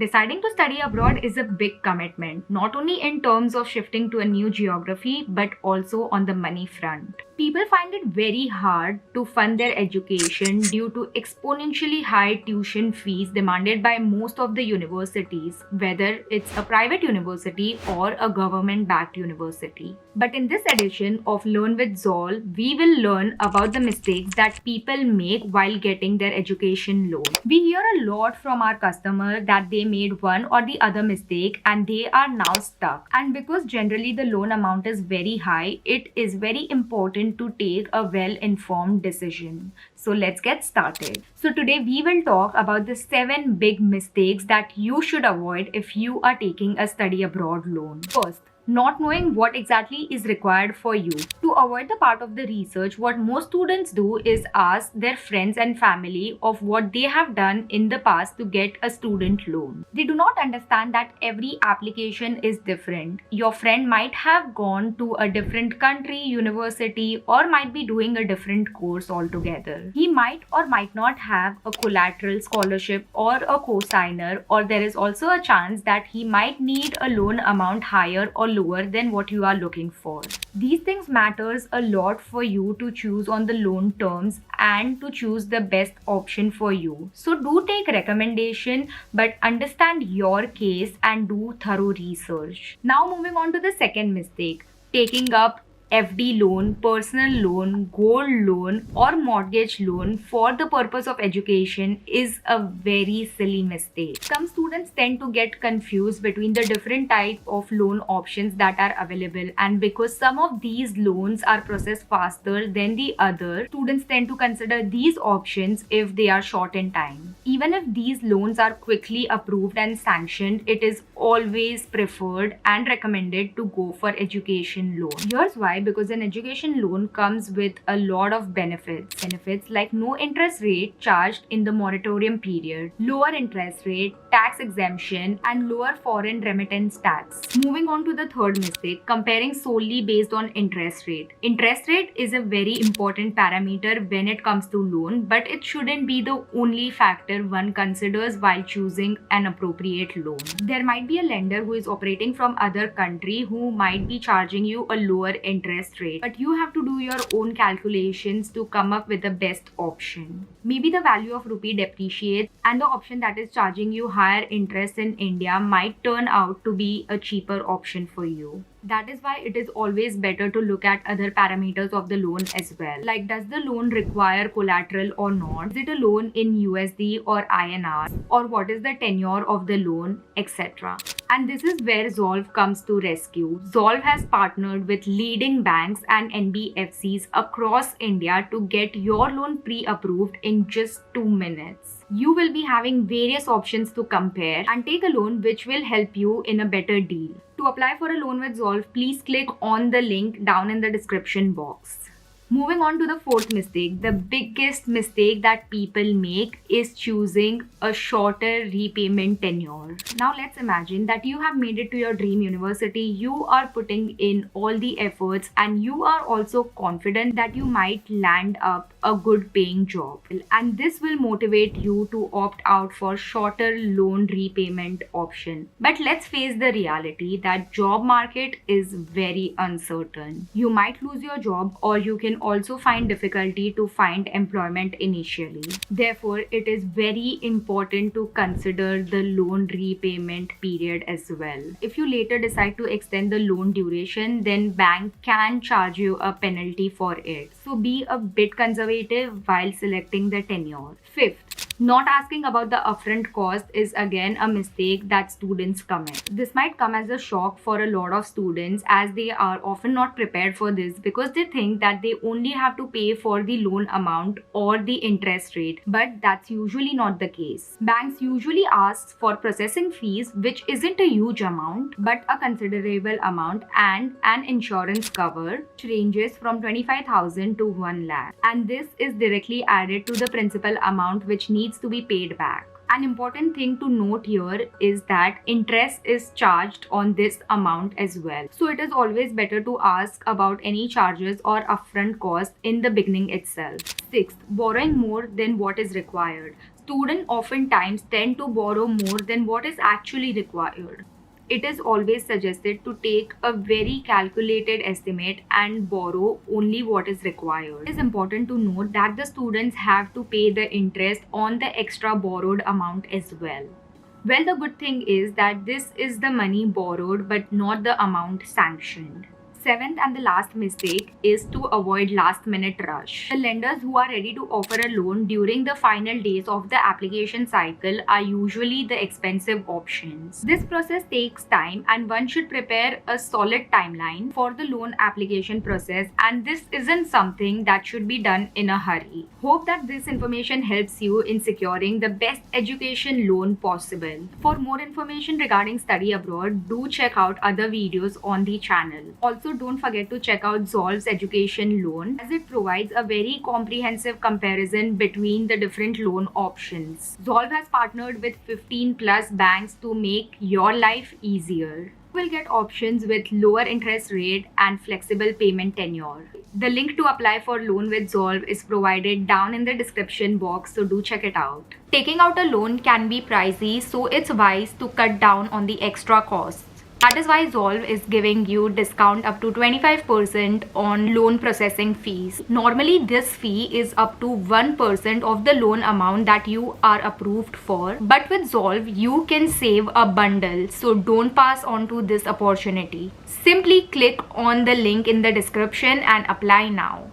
Deciding to study abroad is a big commitment, not only in terms of shifting to a new geography, but also on the money front. People find it very hard to fund their education due to exponentially high tuition fees demanded by most of the universities, whether it's a private university or a government-backed university. But in this edition of Learn with Zolve, we will learn about the mistakes that people make while getting their education loan. We hear a lot from our customers that they made one or the other mistake and they are now stuck. And because generally the loan amount is very high, it is very important to take a well-informed decision. So let's get started. So today we will talk about the 7 big mistakes that you should avoid if you are taking a study abroad loan. First, not knowing what exactly is required for you. To avoid the part of the research, what most students do is ask their friends and family of what they have done in the past to get a student loan. They do not understand that every application is different. Your friend might have gone to a different country, university, or might be doing a different course altogether. He might or might not have a collateral scholarship or a co-signer, or there is also a chance that he might need a loan amount higher or lower than what you are looking for. These things matters a lot for you to choose on the loan terms and to choose the best option for you. So do take recommendation, but understand your case and do thorough research. Now moving on to the second mistake, taking up FD loan, personal loan, gold loan or mortgage loan for the purpose of education is a very silly mistake. Some students tend to get confused between the different type of loan options that are available, and because some of these loans are processed faster than the other, students tend to consider these options if they are short in time. Even if these loans are quickly approved and sanctioned, it is always preferred and recommended to go for education loan. Here's why. Because an education loan comes with a lot of benefits. Benefits like no interest rate charged in the moratorium period, lower interest rate, tax exemption, and lower foreign remittance tax. Moving on to the third mistake, comparing solely based on interest rate. Interest rate is a very important parameter when it comes to loan, but it shouldn't be the only factor one considers while choosing an appropriate loan. There might be a lender who is operating from other country who might be charging you a lower interest rate, but you have to do your own calculations to come up with the best option. Maybe the value of rupee depreciates and the option that is charging you higher interest in India might turn out to be a cheaper option for you. That is why it is always better to look at other parameters of the loan as well. Like, does the loan require collateral or not? Is it a loan in USD or INR? Or what is the tenure of the loan, etc. And this is where Zolve comes to rescue. Zolve has partnered with leading banks and NBFCs across India to get your loan pre-approved in just 2 minutes. You will be having various options to compare and take a loan which will help you in a better deal. To apply for a loan with Zolve, please click on the link down in the description box. Moving on to the fourth mistake, the biggest mistake that people make is choosing a shorter repayment tenure. Now let's imagine that you have made it to your dream university, you are putting in all the efforts and you are also confident that you might land up a good paying job. And this will motivate you to opt out for shorter loan repayment option. But let's face the reality that job market is very uncertain. You might lose your job or you can also find difficulty to find employment initially. Therefore, it is very important to consider the loan repayment period as well. If you later decide to extend the loan duration, then bank can charge you a penalty for it. So be a bit conservative while selecting the tenure. Fifth, not asking about the upfront cost is again a mistake that students commit. This might come as a shock for a lot of students as they are often not prepared for this because they think that they only have to pay for the loan amount or the interest rate, but that's usually not the case. Banks usually ask for processing fees, which isn't a huge amount but a considerable amount, and an insurance cover which ranges from 25,000 to 1 lakh, and this is directly added to the principal amount which needs to be paid back. An important thing to note here is that interest is charged on this amount as well. So it is always better to ask about any charges or upfront cost in the beginning itself. Sixth, borrowing more than what is required. Students oftentimes tend to borrow more than what is actually required. It is always suggested to take a very calculated estimate and borrow only what is required. It is important to note that the students have to pay the interest on the extra borrowed amount as well. Well, the good thing is that this is the money borrowed but not the amount sanctioned. Seventh and the last mistake is to avoid last minute rush. The lenders who are ready to offer a loan during the final days of the application cycle are usually the expensive options. This process takes time and one should prepare a solid timeline for the loan application process, and this isn't something that should be done in a hurry. Hope that this information helps you in securing the best education loan possible. For more information regarding study abroad, do check out other videos on the channel. Also, don't forget to check out Zolve's education loan, as it provides a very comprehensive comparison between the different loan options. Zolve has partnered with 15 plus banks to make your life easier. You will get options with lower interest rate and flexible payment tenure. The link to apply for loan with Zolve is provided down in the description box, so do check it out. Taking out a loan can be pricey, so it's wise to cut down on the extra costs. That is why Zolve is giving you discount up to 25% on loan processing fees. Normally, this fee is up to 1% of the loan amount that you are approved for. But with Zolve, you can save a bundle, so don't pass on to this opportunity. Simply click on the link in the description and apply now.